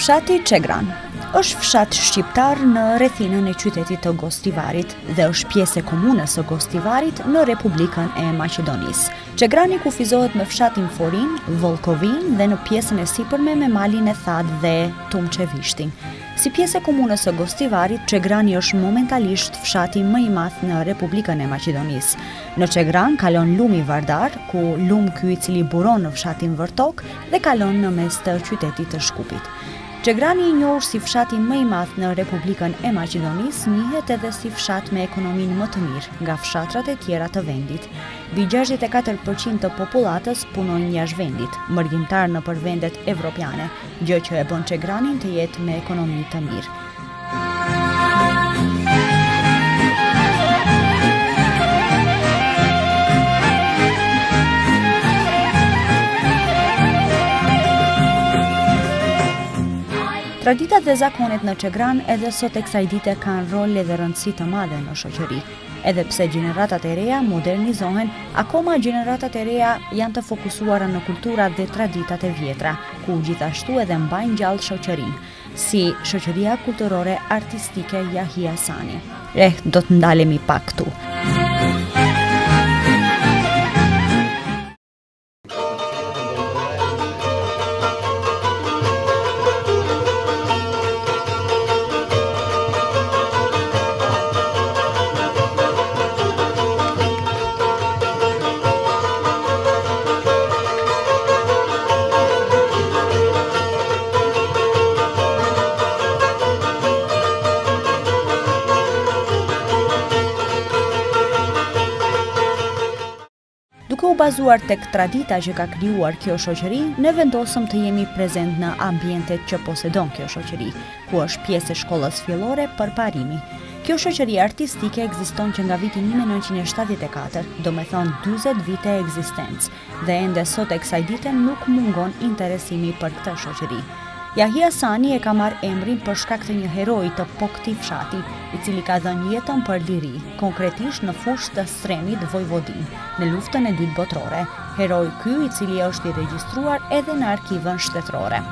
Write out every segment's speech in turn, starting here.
Fshati Çegran është fshat shqiptar në rrethinën e qytetit të Gostivarit dhe është pjesë e komunës së Gostivarit në Republikën e Maqedonisë. Çegrani kufizohet me fshatin Forin, Vollkovin dhe në pjesën e sipërme me malin e Thatë dhe Tumçevishtin. Si pjesë e komunës së Gostivarit, Çegrani është momentalisht fshati më i madh në Republikën e Maqedonisë. Në Çegran kalon lumi Vardar, ku lum ky i cili buron në fshatin Vërtok dhe kalon në mes të qytetit të Shkupit. Çegrani i njohur si fshati më i madh në Republikën e Maqedonisë njihet edhe si fshat me ekonominë më të mirë nga fshatrat e tjera të vendit. Mbi 64% të popullatës punojnë jashtë vendit, mërgjimtar nëpër vendet evropiane, gjë që e bën Çegranin të jetë me ekonomi të mirë. Traditat dhe zakonet në Çegran edhe sot e kësaj dite kanë rol dhe rëndësi të madhe në shoqëri. Edhe pse gjeneratat e reja modernizohen, akoma gjeneratat e reja janë të fokusuara në kulturat dhe traditat e vjetra, ku gjithashtu edhe mbajnë gjallë shoqërinë, si shoqëria kulturore artistike Yahia Sani. Do të ndalemi pak këtu. Duke u bazuar tek tradita që ka krijuar kjo shoqëri, ne vendosëm të jemi prezent në ambientet që posedon kjo shoqëri, ku është pjesë e shkollës fillore për parimi. Kjo shoqëri artistike ekziston që nga viti 1974, do me thonë 40 vite ekzistencë, dhe ende sot e kësaj dite nuk mungon interesimi për këtë shoqëri. Yahia Sani e ka marrë emrin për shkak të një heroi të këtij fshati, i cili ka dhënë jetën për liri, konkretisht në fushë të Sremit Vojvodin, në luftën e dytë botërore. Heroi ky i cili është i regjistruar edhe në arkivën shtetërore.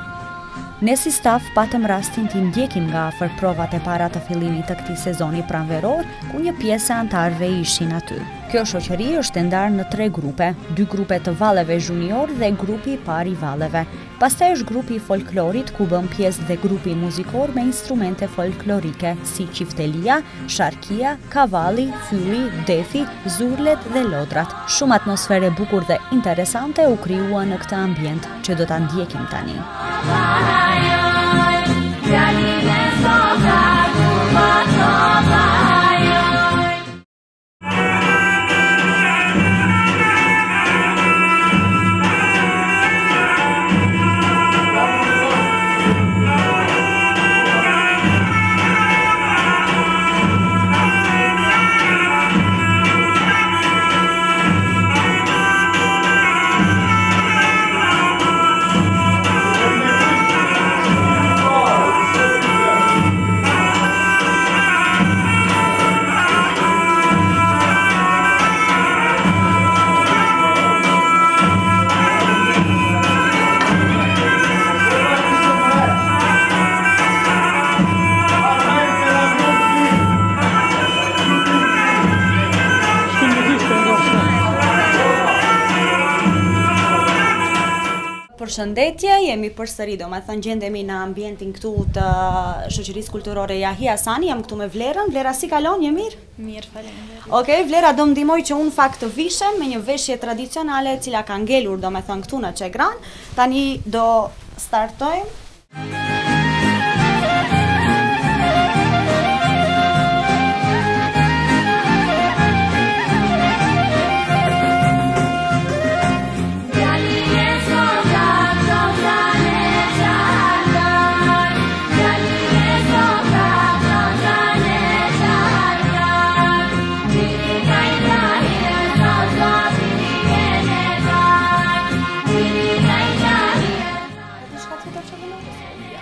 Ne si staf patëm rastin t'i ndjekim nga afër provat e para të fillimit të këtij sezoni pranveror, ku një pjesë e antarëve ishin aty. Kjo shoqëri është e ndarë në 3 grupe, 2 grupe të valleve junior dhe grupi i parë i valleve. Pastaj është grupi i folklorit, ku bën pjesë dhe grupi muzikor me instrumente folklorike, si qiftelia, sharkia, kavalli, fylli, defi, zurlet dhe lodrat. Shumë atmosferë e bukur dhe interesante u krijua në këtë ambient, që do ta ndjekim tani. Përshëndetje, jemi përsëri, do me thënë gjendemi në ambientin këtu të shoqërisë kulturore Yahia Sani, jam këtu me Vlerën. Vlera, si kalon, je mirë? Mirë, faleminderit. Okej, Vlera do më ndihmoj që unë fakt të vishem me një veshje tradicionale e cila ka ngelur, do me thënë këtu në Çegran. Tani do startojmë.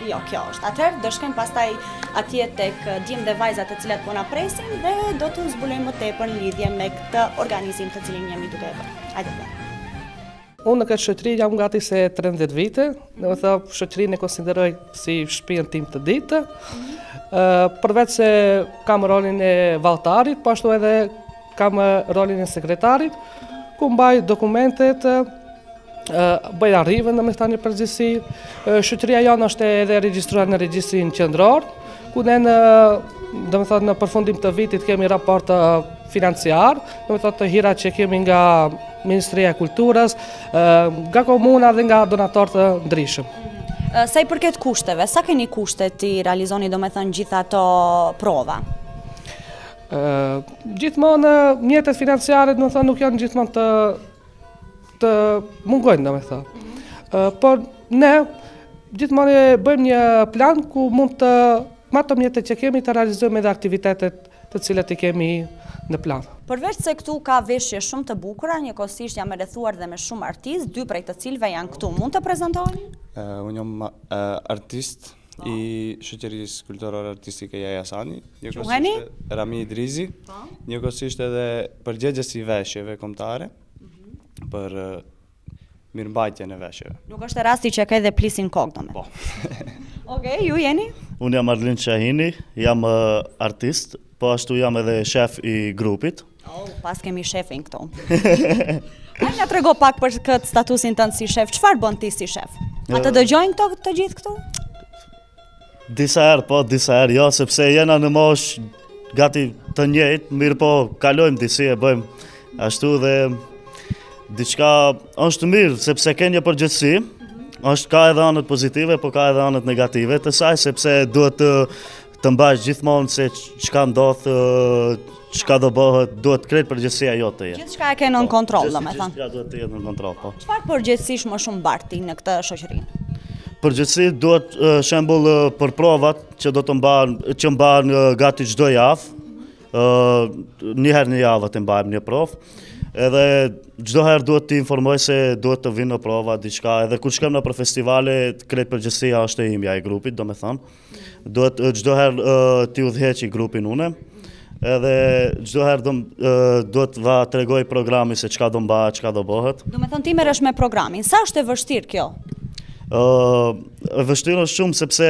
Jo, kjo është. Atëherë do shkojmë pastaj atje tek djemt dhe vajzat të cilat po na presin dhe do të zbulojmë më tepër në lidhje me këtë organizim të cilin jemi duke e bërë. Hajde. Unë në këtë shoqëri jam gati se 13 vite, dhe më thëmë shoqërinë e konsideroj si shtëpinë tim të ditë, përveç se kam rolin e valltarit, po ashtu edhe kam rolin e sekretarit, ku mbaj dokumentet, bëj arrivën në me thani përgjithësi. Shoqëria jonë është edhe regjistruar në regjistrin qendror, ku ne në përfundim të vitit kemi raport financiar, të hira që kemi nga Ministria e Kulturës, nga komuna dhe nga donatorë të ndryshëm. Sa i përket kushteve, sa keni kushte ti realizoni gjitha ato prova? Gjithmonë mjetet financiare nuk janë gjithmonë të mungojnë, por ne gjithmonë bëjmë një plan ku mund të me ato mjetet që kemi të realizojmë edhe aktivitetet të cilat i kemi në plan. Përveç se këtu ka veshje shumë të bukura, njëkohësisht jam rrethuar dhe me shumë artistë, 2 prej të cilëve janë këtu. Mund të prezantoheni? Unë jam artist i shoqërisë kulturore artistike Jaja Sani. Quheni? Rami Idrizi. Njëkohësisht edhe përgjegjës i veshjeve kombëtare për mirëmbajtjen e veshjeve. Nuk është rasti që ka edhe plisin kokë, domethënë. Po. Okej, ju jeni? Unë jam Arlin Shahini, jam artist, po ashtu jam edhe shef i grupit. Pas kemi shefin këtu. A nga trego pak për këtë statusin tënd si shef, çfarë bën ti si shef? A të dëgjojnë këto të gjithë këtu? Disa herë po, disa herë jo, sepse jena në mosh gati të njëjtë, mirë po kalojmë disi e bëjmë ashtu dhe diçka është mirë, sepse ke një përgjithësi, ka edhe anët pozitive, po ka edhe anët negative të saj, sepse duhet të mbash gjithmonë se çka ndodh, çka do bëhet, duhet krejt përgjithësia jote të jetë. Gjithçka e ke nën kontroll, domethënë. Gjithçka duhet të jetë nën kontroll, po. Çfarë përgjegjësish më shumë mbar ti në këtë shoqëri? Përgjithësi duhet shembull për provat që do të mbahen gati çdo javë, një herë në javë të mbajmë një provë. Edhe çdo herë duhet të informoj se duhet të vinë në prova diçka, edhe kur shkojmë në festivale, krejt përgjithësia është e imja e grupit, domethënë. Duhet çdo herë t'i udhëheq i grupin unë. Edhe çdo herë duhet va tregoj programi se çka do mbahet, çka do bëhet. Domethënë ti merresh me programin. Sa është e vështirë kjo? Vështirë është shumë sepse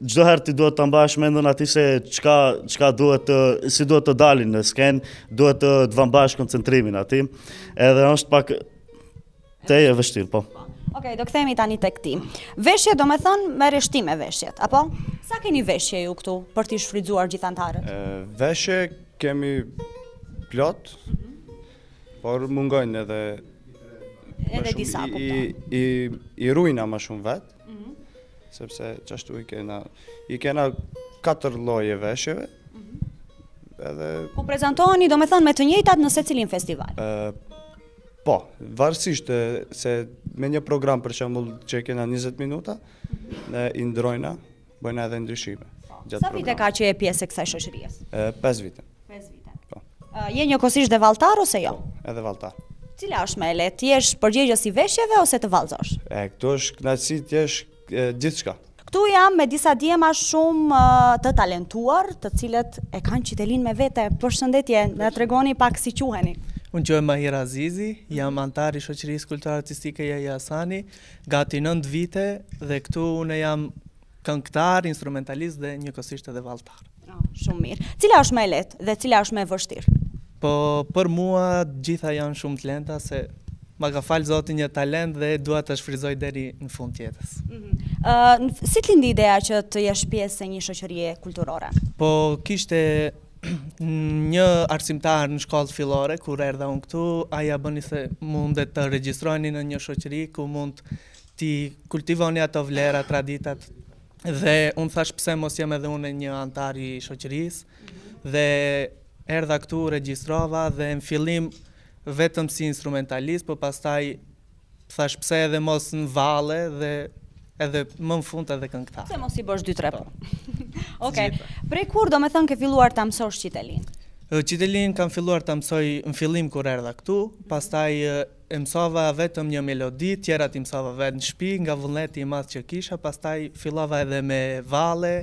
çdo herë ti duhet ta mbash mendën aty se çka duhet si duhet të dalin në skenë, duhet të mbash koncentrimin aty. Edhe është pak e vështirë, po. Okej, do kthehemi tani tek ti. Veshje domethënë merresh ti me veshjet, apo? Sa keni veshje ju këtu për t'i shfrytzuar gjithë anëtarët? Veshje kemi plot, por mungojnë edhe disa, kupton. I rujna më shumë vetë, sepse qashtu i kena 4 lloje veshjeve. Ku prezantoheni domethënë me të njëjtat në secilin festival? Po, varësisht se me një program për shembull që kena 20 minuta, ne i ndrojna, bëjna edhe ndryshime. Sa vite ka që je pjesë e kësaj shoqërie? 5 vite. 5 vite. Po. Je njëkohësisht dhe valltar ose jo? Edhe valltar. Cila është më e lehtë? Ti je përgjegjës i veshjeve ose të vallëzosh? Këtu është kënaqësi të jesh gjithçka. Këtu jam me disa djema shumë të talentuar, të cilët e kanë qytetin me vete. Përshëndetje, na tregoni pak si quheni. Unë quhem Mahir Azizi, jam antar i shoqërisë kulturore artistike Jaja Sani, gati 9 vite dhe këtu unë jam këngëtar, instrumentalist dhe njëkohësisht edhe valltar. Shumë mirë. Cila është më e lehtë dhe cila është më e vështirë? Po për mua gjitha janë shumë talenta se ma ka falë Zoti një talent dhe dua ta shfrytëzoj deri në fund të jetës. Si të lindi ideja që të jesh pjesë e një shoqërie kulturore? Po kishte një arsimtar në shkollë fillore, kur erdha unë këtu, aja bëni se mundet të regjistrojni në një shoqëri ku mund t'i kultivoni ato vlera, traditat, dhe unë thash pse mos jem edhe unë një antar i shoqërisë, dhe erdha këtu, regjistrova dhe në fillim vetëm si instrumentalist, po pastaj thash pse edhe mos në valle dhe edhe më në fund edhe këngëtar. Pse mos i bësh 2-3 po? Okej. Prej kur do me thënë ke filluar ta mësosh qytelin? Qytelin kam filluar ta mësoj në fillim kur erdha këtu, pastaj e mësova vetëm një melodi, tjerat i mësova vetë në shtëpi, nga vullneti i madh që kisha, pastaj fillova edhe me valle.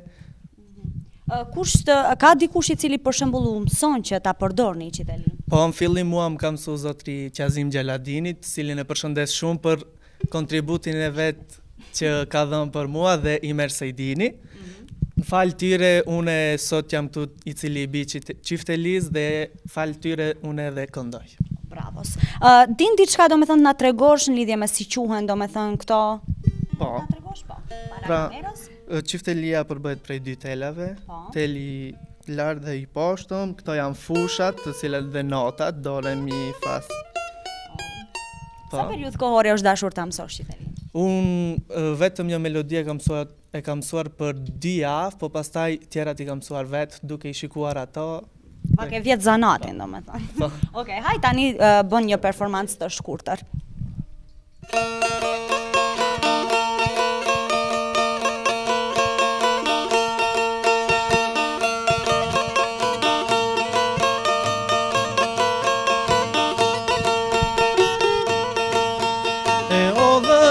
Ka dikush i cili për shembull u mëson që ta përdorni qytelin? Po, në fillim mua më ka mësu zotri Qazim Gjeladinit, cilin e përshëndes shumë për kontributin e vetë që ka dhënë për mua dhe i Mersejdini. Në falë tyre, une sot jam këtu i cili i bi Çiftelis dhe falë tyre une edhe këndoj. Bravos. Din diçka do me thënë nga tregosh në lidhje me si quhen do me thënë këto? Po. Nga tregosh, po. Para Pra, kamerës? Çiftelia përbëhet prej 2 telave, Po. teli lart dhe i poshtëm, këto janë fushat, të cilat dhe notat, do, re, mi, fa. Sa periudhë kohore është dashur ta mësosh Çiftelin? Unë vetëm një melodi e kam mësuar për 2 javë, po pastaj tjerat i kam mësuar vetë duke i shikuar ato. Pak e vjetë zanatin, do me thënë. Po. Okej, haj tani bën një performancë të shkurtër.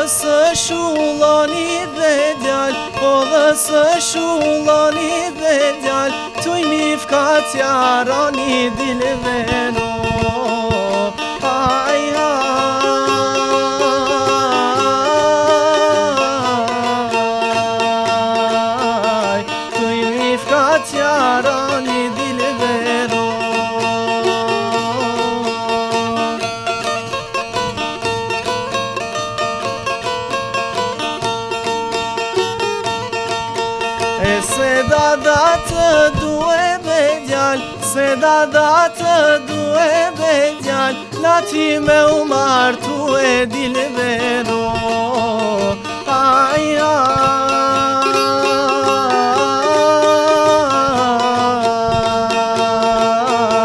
Së shulloni dhe djal, po dhe së shulloni dhe djal, tuj mi fkat jarani dilveno. Aj, aj, tuj mi fkat jarani dilveno. Se dada të due me djal, se dada të due me djal, na ti me u martu e dilvero. Aj,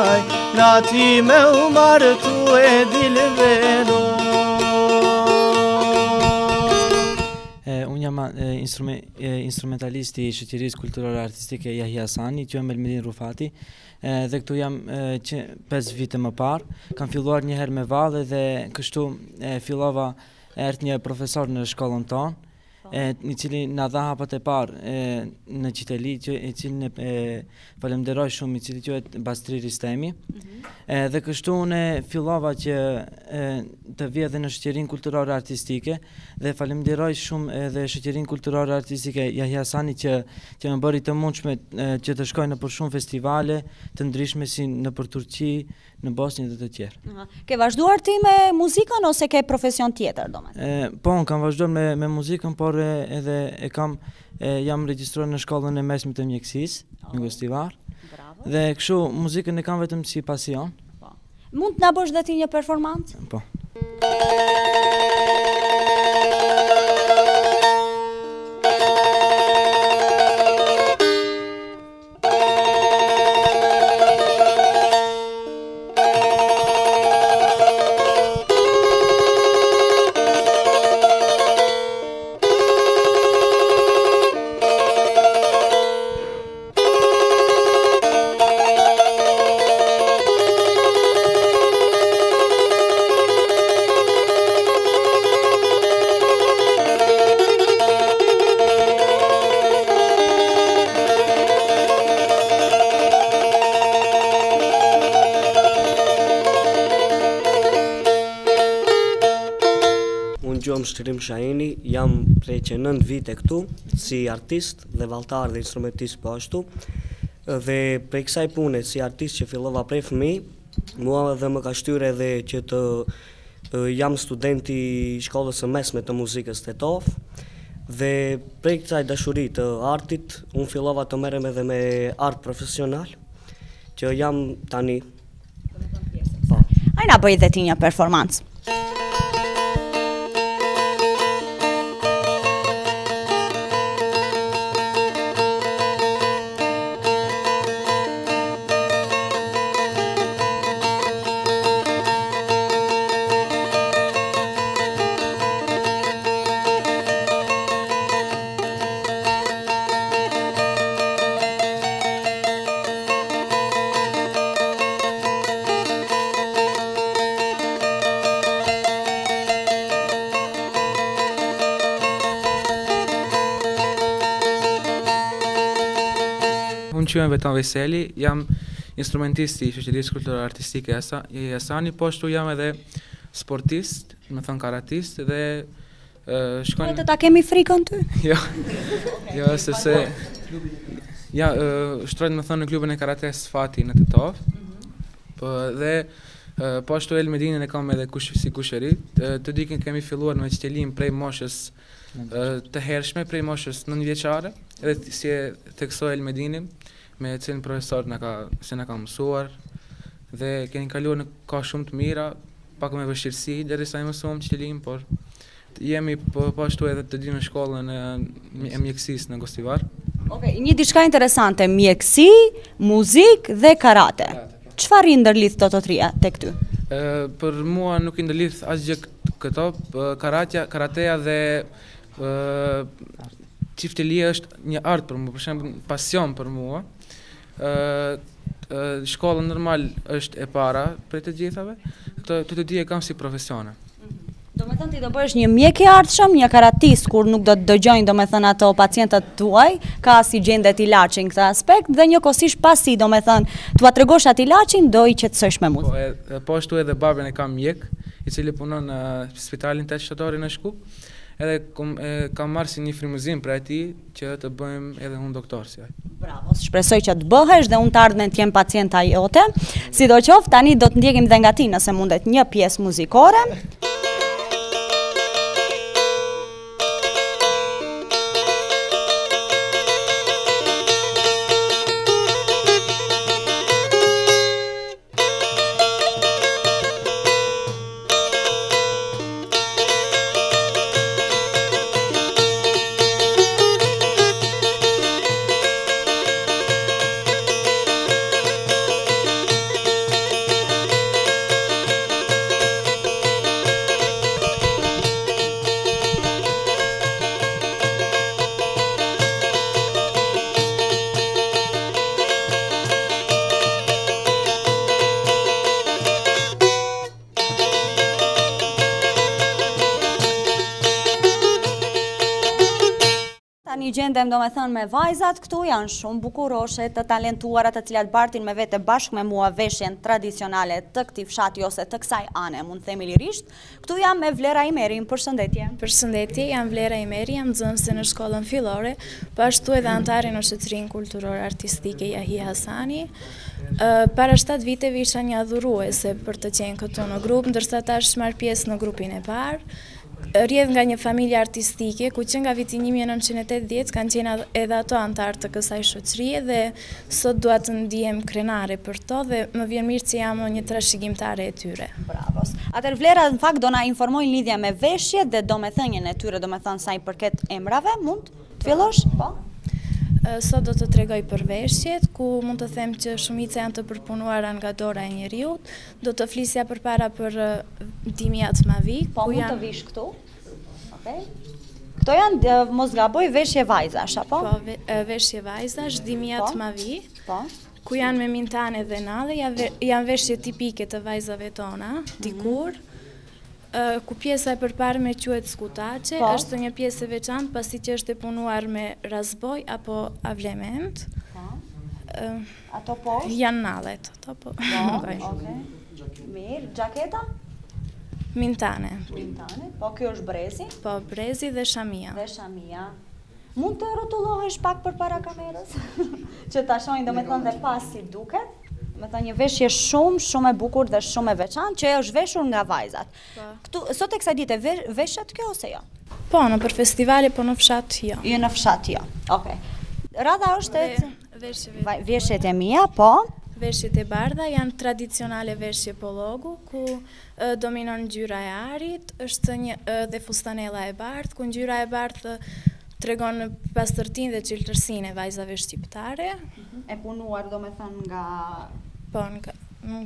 aj, na ti me u martu e dilvero. Unë jam instrumentalisti i shoqërisë kulturore artistike Yahya Hasani, quhem Elmedin Rufati, dhe këtu jam 5 vite më parë. Kam filluar një herë me vallë dhe kështu fillova erdhi një profesor në shkollën tonë, i cili na dha hapat e parë në Qiteli, i cili falenderoj shumë, i cili quhet Bastri Ristemi. Dhe kështu unë fillova që të vija dhe në shoqërinë kulturore artistike dhe falenderoj shumë edhe shoqërinë kulturore artistike Yahya Hasani që më bëri të mundshme që të shkoj në për shumë festivale të ndryshme si në për Turqi, në Bosnjë dhe të tjerë. Ke vazhduar ti me muzikën ose ke profesion tjetër do me? Po, unë kam vazhduar me muzikën, por edhe jam regjistruar në shkollën e mesme të mjekësisë, në Gostivar. Dhe kështu muzikën e kam vetëm si pasion. Mund të na bësh dhe ti një performancë? Po. Gjuam Shtrim Shahini, jam prej që 9 vite këtu, si artist dhe valltar dhe instrumentist po ashtu. Dhe prej kësaj pune si artist që fillova prej fëmijë, mua dhe më ka shtyre edhe që të jam studenti i shkollës së mesme të muzikës Tetov. Dhe prej kësaj dashuri të artit, unë fillova të merrem edhe me art profesional, që jam tani. Ajna bëj dhe ti një performancë. Unë quhem Beton Veseli, jam instrumentist i shoqërisë kulturore artistike Jasani, po ashtu jam edhe sportist, më thënë karatist dhe shkojnë... Të ta kemi frikën ty? Jo, sepse... Ja, shtrojnë më thënë në klubin e karates Fati në Tetov, dhe po ashtu Elmedinën e kam edhe si kusheri, të dikin kemi filluar me qëtjelim prej moshës të hershme, prej moshës 9 vjeçare, edhe si e theksoj Elmedinin, me cilin profesor se na ka mësuar, dhe keni kaluar në ka shumë të mira, pak me vështirësi, derisa i mësuam qëtjelim, por jemi po ashtu edhe të dy në shkollën e mjekësisë në Gostivar. Okej, një diçka interesante, mjekësi, muzik dhe karate. Çfarë i ndërlidh këto të trija tek ty? Për mua nuk i ndërlidh asgjë këto, karateja dhe çiftelia është një art për mua, për shembull, pasion për mua. Shkolla normal është e para për të gjithave, këto të dy e kam si profesione. Do me thënë ti do bësh një mjek i ardhshëm, një karatist kur nuk do të dëgjojnë do me thënë ato pacientët tuaj, ka si gjendet ilaçin këtë aspekt, dhe njëkohësisht pasi do me thënë t'ua tregosh atë ilaçin, do i qetësosh me muzikë. Po ashtu edhe babën e kam mjek, i cili punon në spitalin 8 shtatori në Shkup, edhe kam marrë si një frymëzim për atij që të bëjmë edhe unë doktor si ai. Bravo, shpresoj që të bëhesh dhe unë të ardhmen të jem pacienta jote. Sidoqoftë tani do të ndjekim dhe nga ti nëse mundet një pjesë muzikore. Tani gjendem do me thënë me vajzat këtu, janë shumë bukuroshe, të talentuara, të cilat bartin me vete bashkë me mua veshjen tradicionale të këtij fshati ose të kësaj ane, mund të themi lirisht. Këtu jam me Vlera Imeri, përshëndetje. Përshëndetje, jam Vlera Imeri, jam nxënëse në shkollën fillore, po ashtu edhe antare në shoqërinë kulturore artistike Yahia Hasani. Para 7 viteve isha një adhuruese për të qenë këtu në grup, ndërsa tash marr pjesë në grupin e parë. Rrjedh nga një familje artistike, ku që nga viti 1980 kanë qenë edhe ato antar të kësaj shoqërie dhe sot dua të ndihem krenare për to dhe më vjen mirë që jam një trashëgimtare e tyre. Bravos. Atëherë Vlera në fakt do na informojnë lidhja me veshjet dhe domethënien e tyre, domethënë sa i përket emrave, mund të fillosh? Po. Sot do të tregoj për veshjet, ku mund të them që shumica janë të përpunuara nga dora e njeriut. Do të flisja përpara për Dimia Tmavik. Po, mund të vish këtu. Okej. Këto janë, mos gaboj, veshje vajzash, apo? Po, veshje vajzash, Dimia Tmavik. Po. Ku janë me mintane dhe nalle, janë veshje tipike të vajzave tona, dikur. Ku pjesa e përparme quhet skutaçe, është një pjesë e veçantë pasi që është e punuar me razboj apo avlement. Ato po? Janë nallet, ato po. Okej. Mirë, xhaketa? Mintane. Mintane, po kjo është brezi? Po, brezi dhe shamia. Dhe shamia. Mund të rrotullohesh pak përpara kamerës? Që ta shohin domethënë dhe pas si duket? Me thënë një veshje shumë e bukur dhe shumë e veçantë që është veshur nga vajzat. Këtu, sot e kësaj dite, veshet kjo ose jo? Po, në për festivale, po në fshat jo. Jo në fshat jo, okej. Radha është veshjet e mia, po? Veshjet e bardha janë tradicionale veshje pologu, ku dominon ngjyra e arit, është dhe fustanella e bardhë, ku ngjyra e bardhë tregon pastërtinë dhe çiltërsinë e vajzave shqiptare. E punuar domethënë nga... Po,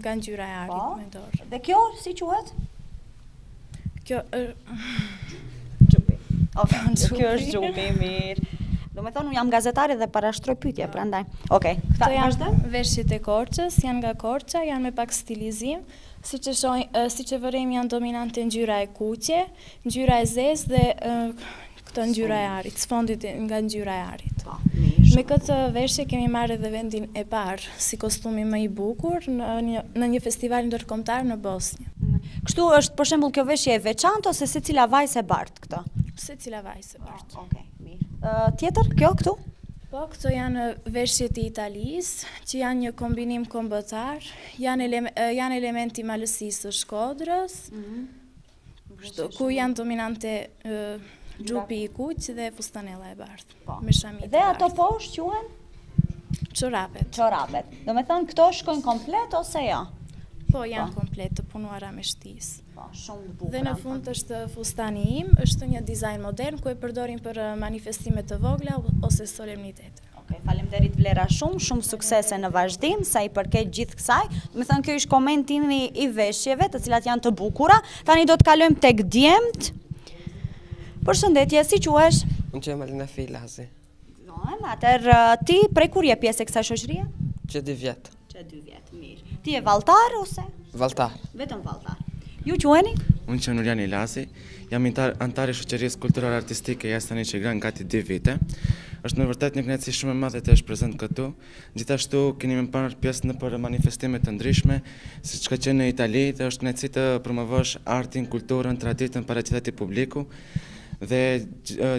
nga ngjyra e arit me dorë. Dhe kjo si quhet? Kjo xhupi. Okej, kjo është xhupi, mirë. Domethënë unë jam gazetare dhe parashtroj pyetje, prandaj. Okej, këto janë veshjet e Korçës, janë nga Korça, janë me pak stilizim. Siç e vërejmë janë dominante ngjyra e kuqe, ngjyra e zezë dhe këto ngjyra e arit, sfondit nga ngjyra e arit. Me këtë veshje kemi marrë edhe vendin e parë si kostumi më i bukur në një festival ndërkombëtar në Bosnjë. Kështu është për shembull kjo veshje e veçantë ose secila vajzë e bart këtë? Secila vajzë e bart. Okej, mirë. Tjetër kjo këtu? Po, këto janë veshjet e Italisë, që janë një kombinim kombëtar, janë elementi malësisë së Shkodrës, ku janë dominante gjupi i kuq dhe fustanella e bardhë, me shamit. Dhe ato poshtë quhen? Çorapet. Çorapet. Do me thënë këto shkojnë komplet ose jo? Po, janë komplet të punuara me shtisë. Po, shumë bukura. Dhe në fund është fustani im, është një dizajn modern ku e përdorim për manifestime të vogla ose solemnitete. Okej, faleminderit Vlera shumë suksese në vazhdim sa i përket gjithë kësaj. Do të thënë kjo është komentimi i veshjeve, të cilat janë të bukura. Tani do të kalojmë tek djemt. Përshëndetje, si quhesh? Unë qem Alina Filazi. Atëherë ti prej kur je pjesë e kësaj shoqërie? Që 2 vjet. Që 2 vjet, mirë. Ti je valltar ose? Valltar. Vetëm valltar. Ju quheni? Unë që Nurjan Ilazi, jam antar i shoqërisë kulturore artistike Jasani Çegran gati 2 vite. Është në vërtet një kënaqësi shumë e madhe të jesh prezant këtu. Gjithashtu keni më parë pjesë në për manifestime të ndryshme, siç ka qenë në Itali, dhe është kënaqësi të promovosh artin, kulturën, traditën para gjithë publiku. Dhe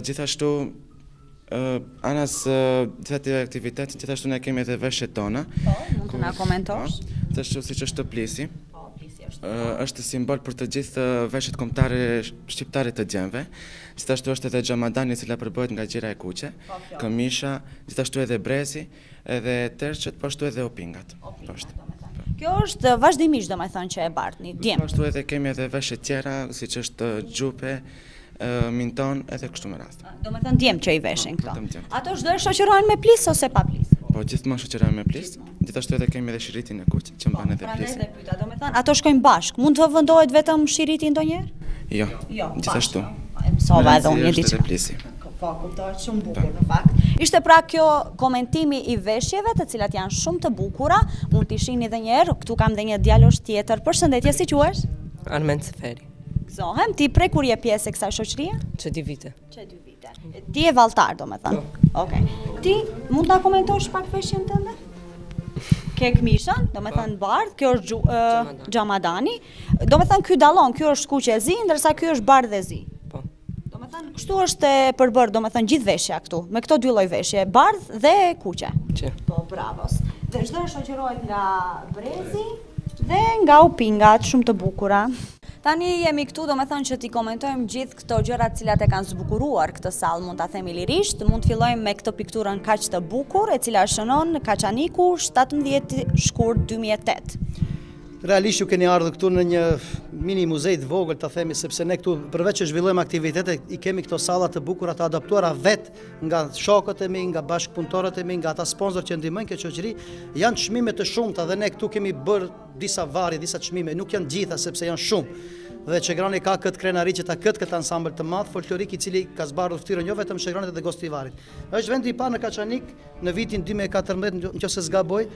gjithashtu anas gjithë aktivitetin, gjithashtu ne kemi edhe veshjet tona. Po, mund të na komentosh? Gjithashtu siç është plisi. Është simbol për të gjithë veshjet kombëtare shqiptare të djemve. Gjithashtu është edhe xhamadani e cila përbëhet nga gjira e kuqe, këmisha, gjithashtu edhe brezi, edhe terçet, po ashtu edhe opingat. Kjo është vazhdimisht domethënë që e bartni, djem. Po ashtu edhe kemi edhe veshje tjera, siç është xhupe, minton, edhe kështu me radhë. Domethënë djem që i veshin këto. Ato çdo e shoqërojnë me plis ose pa plis? Po gjithmonë shoqërojnë me plis. Gjithashtu edhe kemi edhe shiritin e kuq që mban edhe plis. Domethënë ato shkojnë bashk. Mund të vendohet vetëm shiriti ndonjëherë? Jo. Gjithashtu. Mësova edhe unë diçka. Plisi. Po, kuptohet shumë bukur në fakt. Ishte pra kjo komentimi i veshjeve, të cilat janë shumë të bukura. Mund t'i shihni edhe një herë. Këtu kam edhe një djalosh tjetër. Përshëndetje, si quhesh? Armen Seferi. Gëzohem, ti prej kur je pjesë e kësaj shoqërie? Që 2 vite. Që 2 vite. Ti je valltar, domethënë. Okej. Ti mund ta komentosh pak veshjen tënde? Ke këmishën, domethënë bardh, kjo është xhamadani. Domethënë ky dallon, ky është kuq e zi, ndërsa ky është bardh e zi. Po. Domethënë kështu është e përbër, domethënë gjithë veshja këtu, me këto 2 lloj veshje, bardh dhe kuqe. Që. Po, bravos. Dhe çdo shoqërohet nga brezi dhe nga opingat shumë të bukura. Tani jemi këtu, domethënë që t'i komentojmë gjithë këto gjërat cilat e kanë zbukuruar këtë sallë, mund ta themi lirisht. Mund të fillojmë me këtë pikturën kaq të bukur, e cila shënon Kaçaniku 17 shkurt 2008. Realisht ju keni ardhur këtu në një mini muzej të vogël, ta themi, sepse ne këtu përveç që zhvillojmë aktivitete, i kemi këto salla të bukura të adaptuara vetë nga shokët e mi, nga bashkëpunëtorët e mi, nga ata sponsor që ndihmojnë këtë shoqëri. Janë çmime të shumta dhe ne këtu kemi bërë disa varje, disa çmime, nuk janë gjitha sepse janë shumë. Dhe Çegrani ka këtë krenari që ta këtë ansambël të madh folklorik i cili ka zbardhur fytyrën jo vetëm Çegranit dhe Gostivarit. Është vendi i parë në Kaçanik në vitin 2014, nëse s'gaboj.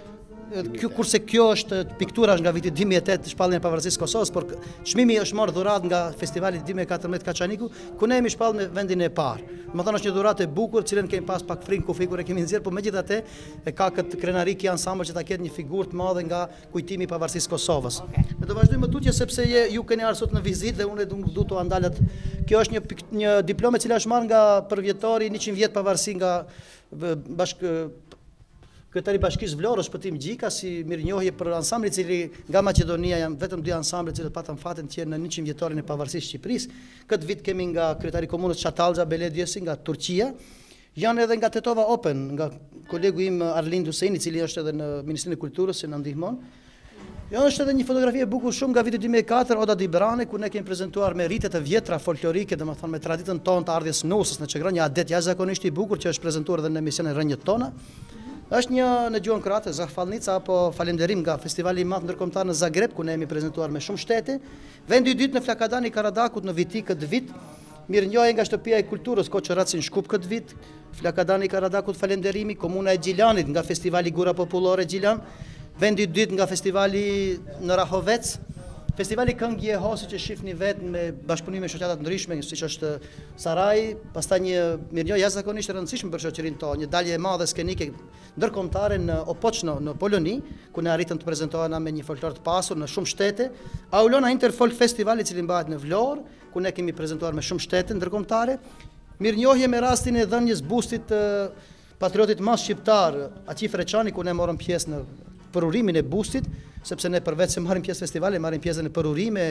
Kurse kjo është piktura nga viti 2008, shpalljen e pavarësisë së Kosovës, por çmimi është marrë dhuratë nga festivali 2014 Kaçaniku, ku ne jemi shpallë me vendin e parë. Domethënë është një dhuratë e bukur, cilën kemi pas pak frikë kufi kur e kemi nxjerr, por megjithatë e ka këtë krenari ki ansambël që ta ketë një figurë të madhe nga kujtimi i pavarësisë së Kosovës. Ne do vazhdojmë më tutje sepse ju keni ardhur sot në vizitë dhe unë du të andalet. Kjo është një diplomë e cila është marrë nga përvjetori 100 vjet pavarësi nga Kryetari i Bashkisë Vlorës Shpëtim Gjika, si mirënjohje për ansamblin i cili nga Maqedonia, janë vetëm 2 ansamble që patën fatin të jenë në 100 vjetorin e pavarësisë së Shqipërisë. Këtë vit kemi nga kryetari i komunës Çatalxha Belediyesi nga Turqia. Janë edhe nga Tetova Open, nga kolegu im Arlind Huseini, i cili është edhe në Ministrinë e Kulturës që na ndihmon. Është edhe një fotografi e bukur shumë nga viti 2004, Oda Dibrani, ku ne kemi prezantuar me rritet e vjetra folklorike, domethënë me traditën tonë të ardhjes nusës në Çegran, një adet jashtëzakonisht i bukur që është prezantuar edhe në emisionin Rënjët tona. Është një në gjuhën kroate, zahvalnica apo falënderim nga festivali i madh ndërkombëtar në Zagreb, ku ne jemi prezantuar me shumë shtete. Vendi i dytë në Flakadani i Karadakut në Viti këtë vit. Mirënjohje nga shtëpia e kulturës Koço Racin Shkup këtë vit. Flakadani i Karadakut falënderimi, komuna e Gjilanit nga festivali Gura Popullore Gjilan. Vendi i dytë nga festivali në Rahovec. Festivali Këngë Jeho, siç e shihni vetë me bashkëpunime me shoqata të ndryshme, siç është Sarai, pastaj një mirënjohje jashtëzakonisht e rëndësishme për shoqërinë tonë, një dalje e madhe skenike ndërkombëtare në Opoçno në Poloni, ku ne arritëm të prezantohena me një folklor të pasur në shumë shtete. Aulona Interfolk Festival i cili mbahet në Vlorë, ku ne kemi prezantuar me shumë shtete ndërkombëtare. Mirënjohje me rastin e dhënies bustit të patriotit mas shqiptar Aqif Reçani, ku ne morëm pjesë në përurimin e bustit, sepse ne përveç se marrim pjesë festivale, marrim pjesë në përurime,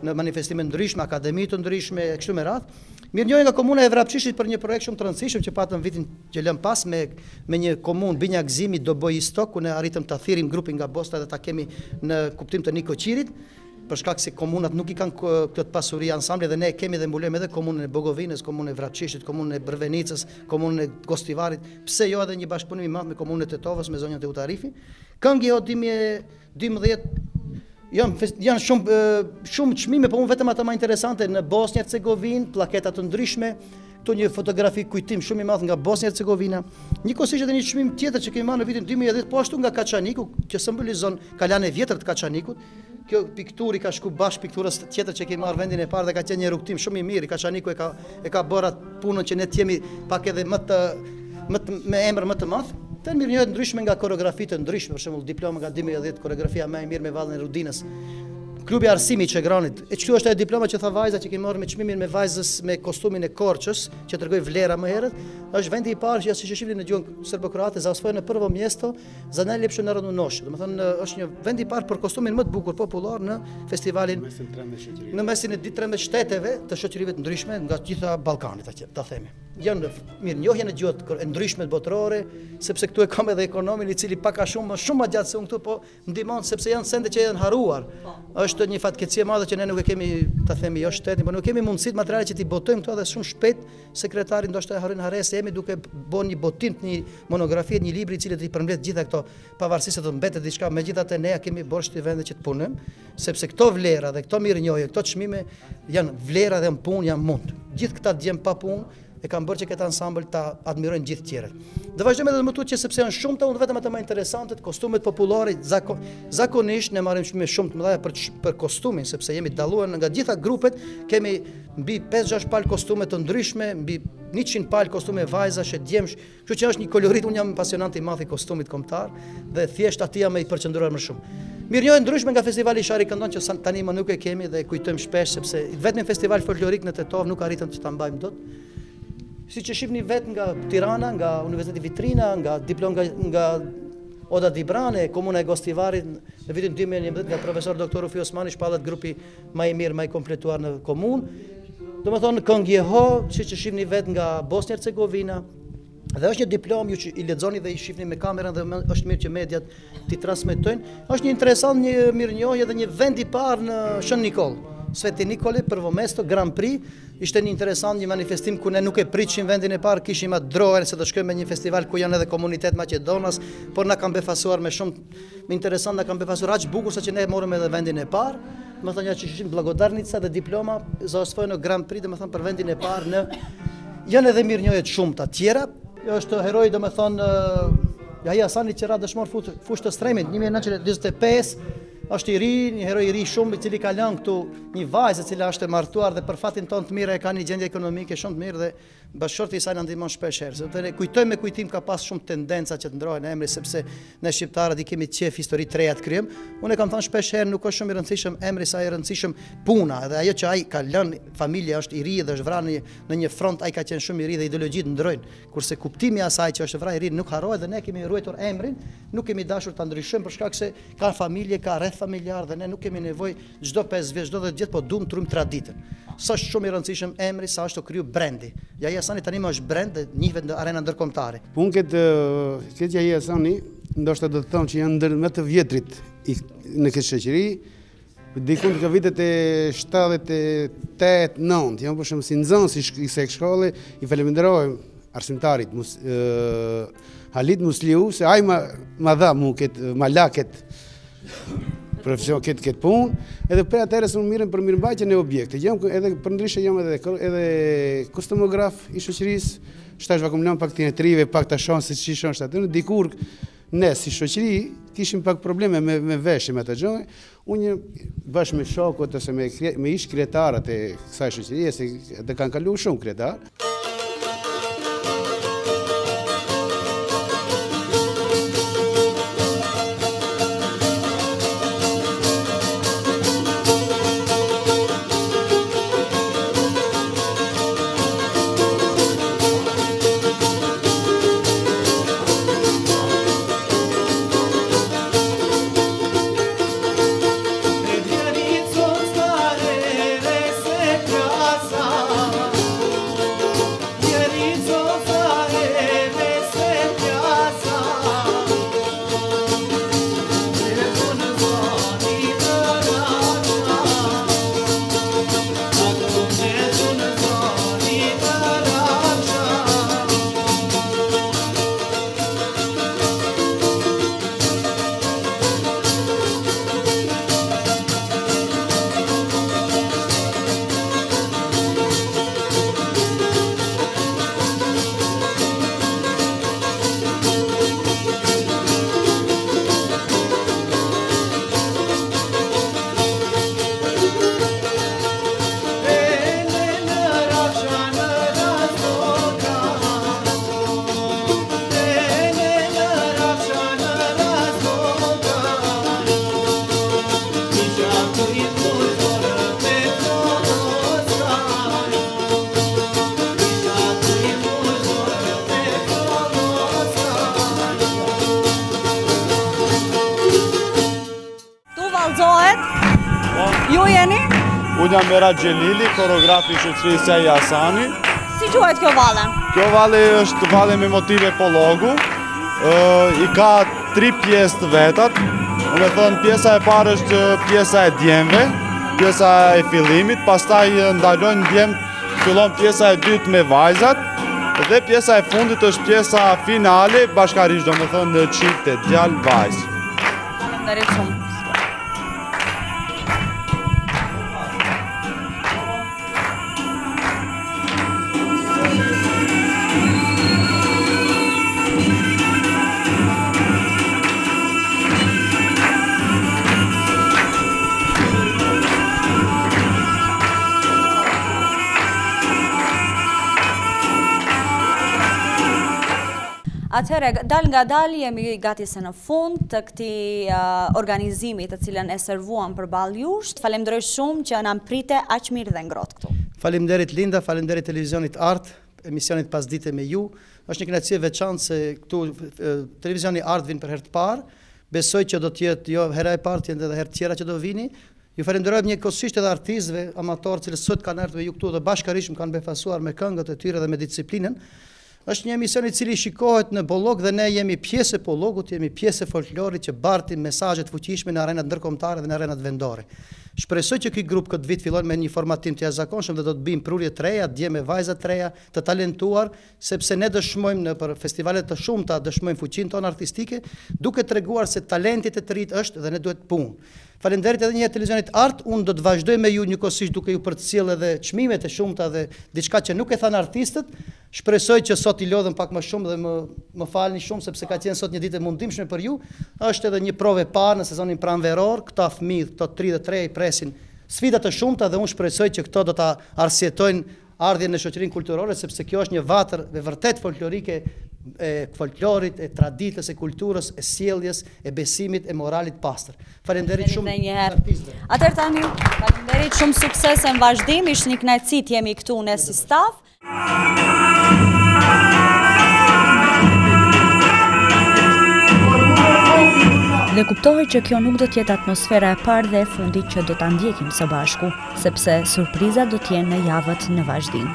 në manifestime ndryshme, akademi të ndryshme, kështu me radhë. Mirënjohje nga komuna e Vrapçishit për një projekt shumë të rëndësishëm që patëm vitin që lëm pas me një komunë Binja Gzimi do Bojistok, ku ne arritëm ta thirrim grupin nga Bosta dhe ta kemi në kuptim të Nikoqirit, për shkak se komunat nuk i kanë këtë pasuri ansambli dhe ne kemi dhe mbulojmë edhe komunën e Bogovinës, komunën e Vrapçishit, komunën e Brvenicës, komunën e Gostivarit, pse jo edhe një bashkëpunim i madh me komunën e Tetovës, me zonjën e Utarifi. Këngë Jeho 2012 janë shumë çmime, por unë vetëm ato më interesante në Bosnjë Hercegovinë, pllaketa të ndryshme, këtu një fotografi kujtim shumë i madh nga Bosnjë Hercegovina. Njëkohësisht edhe një çmim tjetër që kemi marrë në vitin 2010, po ashtu nga Kaçaniku, që simbolizon kalan e vjetër të Kaçanikut. Kjo pikturi ka shku bashkë pikturës tjetër që kemi marrë vendin e parë dhe ka qenë një rrugtim shumë i mirë. Kaçaniku e ka bërë atë punën që ne jemi pak edhe me emër më të madh. Të mirënjohje ndryshme nga koreografi të ndryshme, për shembull diploma nga 2010, koreografia më e mirë me vallën e Rudinës. Klubi Arsimi i Çegranit. E kështu është ajo diploma që tha vajza që kemi marrë me çmimin me vajzës me kostumin e Korçës, që tregoi vlera më herët. Është vendi i parë që siç e shihni në gjuhën serbo-kroate, za osvojën në prvo mjesto za najlepszy narodnu nosh. Domethënë është një vend i parë për kostumin më të bukur popullor në festivalin në mesin e 13 shteteve të shoqërive të ndryshme nga gjitha Ballkanit, ta themi. Janë mirënjohje në gjuhët e ndryshme botërore, sepse këtu e kam edhe ekonomin i cili pak a shumë më gjatë se unë këtu, po ndihmon sepse janë sende që janë haruar. Është një fatkeqësi e madhe që ne nuk e kemi, ta themi, jo shtetin, por nuk kemi mundësitë materiale që t'i botojmë këtu, edhe shumë shpejt sekretari ndoshta e harron harres, jemi duke bën një botim të një monografie, një libri i cili të i përmbledh gjitha këto, pavarësisht se do mbetet diçka, megjithatë ne kemi borxh të vende që të punojmë, sepse këto vlera dhe këto mirënjohje, këto çmime janë vlera dhe në punë janë mund. Gjithë këta djem pa punë e kanë bërë që këtë ansambël ta admirojnë gjithë tjerët. Dhe vazhdojmë edhe më tutje sepse janë shumë të unë vetëm ato më interesante, kostumet popullore, zakonisht ne marrim shumë të mëdha për kostumin, sepse jemi dalluar nga gjitha grupet, kemi mbi 5-6 palë kostume të ndryshme, mbi 100 palë kostume vajzash e djemsh, kështu që është një kolorit, unë jam pasionant i madh i kostumit kombëtar dhe thjesht aty jam i përqendruar më shumë. Mirënjohje ndryshme nga festivali Shari Këndon që tani më nuk e kemi dhe kujtojmë shpesh sepse vetëm festival folklorik në Tetov nuk arritëm që ta mbajmë dot. Si që shifni vetë nga Tirana, nga Universiteti Vitrina, nga diplom nga Oda Dibrane, komuna e Gostivarit, në vitin 2011 nga profesor doktor Ufi Osmani, shpallet grupi ma i mirë, ma i kompletuar në komunë. Do më thonë Këngë Jeho, si që shifni vetë nga Bosnjë Hercegovina, dhe është një diplom ju që i lexoni dhe i shifni me kamerën dhe është mirë që mediat t'i transmetojnë. Është një interesant, një mirënjohje dhe një vend i parë në Shën Nikol. Sveti Nikoli, Prvo Mesto, Grand Prix, ishte një interesant, një manifestim ku ne nuk e pritshim vendin e parë, kishim atë drohen se do shkojmë me një festival ku janë edhe komunitet Maqedonas, por na kanë befasuar me shumë interesant, na kanë befasuar aq bukur sa që ne morëm edhe vendin e parë. Më thonë që ishim Blagodarnica dhe diploma za osvojën në Grand Prix, domethënë për vendin e parë në janë edhe mirënjohje të shumta tjera. Është heroi domethënë Yahia Hasani që ra dëshmor fushë të Stremit 1945. Është i ri, një heroi i ri shumë, i cili ka lënë këtu një vajzë e cila është e martuar dhe për fatin tonë të mirë e ka një gjendje ekonomike shumë të mirë dhe bashkëshorti i saj na ndihmon shpesh herë. Sepse ne kujtojmë me kujtim ka pas shumë tendenca që të ndrohen emri sepse ne shqiptarët i kemi qef histori të reja të krijojm. Unë kam thënë shpesh herë nuk është shumë i rëndësishëm emri sa i rëndësishëm puna dhe ajo që ai ka lënë familja është i ri dhe është vrarë në një front, ai ka qenë shumë i ri dhe ideologjitë ndrojnë. Kurse kuptimi i asaj që është vrarë i ri nuk harrohet dhe ne kemi ruajtur emrin, nuk kemi dashur ta ndryshojmë për shkak se ka familje, ka rreth familjar dhe ne nuk kemi nevojë çdo 5 vjet, çdo 10 vjet, po duam trim traditën. Sa është shumë i rëndësishëm emri, sa është të kriju brendi. Yahia Hasani tani më është brend dhe njihet në arena ndërkombëtare. Unë këtë Yahia Hasani, ndoshta do të them që janë ndër më të vjetrit në këtë shoqëri, dikun të vitet e 78-9, jam për shembull si nxënës i kësaj shkolle, i falenderoj arsimtarit Halit Musliu se ai ma dha mu këtë malaket profesion këtë punë, edhe për atëherë më mirën për mirëmbajtjen e objekte. Jam edhe për ndryshe jam edhe kostumograf i shoqërisë, shtash vakum lëm pak të trive, pak të shonë se ç'i shon aty. Dikur ne si shoqëri kishim pak probleme me veshje me të gjë. Unë bashkë me shokët ose me ish kryetarët e kësaj shoqërie, se të kanë kaluar shumë kryetar. Ju jeni? Unë jam Mera Gjelili, koreografi i shoqërisë Yahya Hasani. Si quhet kjo valle? Kjo valle është valle me motive pologu. I ka 3 pjesë të vetat. Më thënë, pjesa e parë është pjesa e djemve, pjesa e fillimit, pastaj ndalojnë djemë, fillon pjesa e dytë me vajzat, dhe pjesa e fundit është pjesa finale, bashkarisht do më thënë çifte, djalë vajzë. Faleminderit shumë. Atëherë, dal nga dal jemi gati se në fund të këtij organizimi të cilën e servuam përballë jush. Falenderoj shumë që na mprite aq mirë dhe ngrohtë këtu. Faleminderit Linda, faleminderit televizionit Art, emisionit Pasdite me ju. Është një kënaqësi e veçantë se këtu televizioni Art vin për herë të parë. Besoj që do të jetë jo hera e parë, edhe herë të tjera që do vini. Ju falenderoj njëkohësisht edhe artistëve, amatorë që sot kanë ardhur me ju këtu dhe bashkërisht më kanë befasuar me këngët e tyre dhe me disiplinën. Është një emision i cili shikohet në Pollog dhe ne jemi pjesë e Pollogut, jemi pjesë e folklorit që bartim mesazhe të fuqishme në arenat ndërkombëtare dhe në arenat vendore. Shpresoj që ky grup këtë vit fillon me një formatim të jashtëzakonshëm dhe do të bëjmë prurje të reja, dje me vajza të reja, të talentuar, sepse ne dëshmojmë në për festivalet të shumta, dëshmojmë fuqinë tonë artistike, duke treguar se talentit e të rit është dhe ne duhet punë. Faleminderit edhe një herë televizionit Art, unë do të vazhdoj me ju njëkohësisht duke ju përcjell edhe çmimet e shumta dhe diçka që nuk e thanë artistët. Shpresoj që sot i lodhëm pak më shumë dhe më falni shumë sepse ka qenë sot një ditë e mundimshme për ju. Është edhe një provë e parë në sezonin pranveror, këta fëmijë, këto 33 i presin sfida të shumta dhe unë shpresoj që këto do ta arsjetojnë ardhjen në shoqërinë kulturore sepse kjo është një vatër e vërtet folklorike e folklorit, e traditës, e kulturës, e sjelljes, e besimit, e moralit pastër. Faleminderit shumë. Atëherë tani, faleminderit shumë, sukses në vazhdim, ishte një kënaqësi të jemi këtu ne si staf. Dhe kuptohet që kjo nuk do të jetë atmosfera e parë dhe e fundit që do ta ndjekim së bashku, sepse surprizat do të jenë në javët në vazhdim.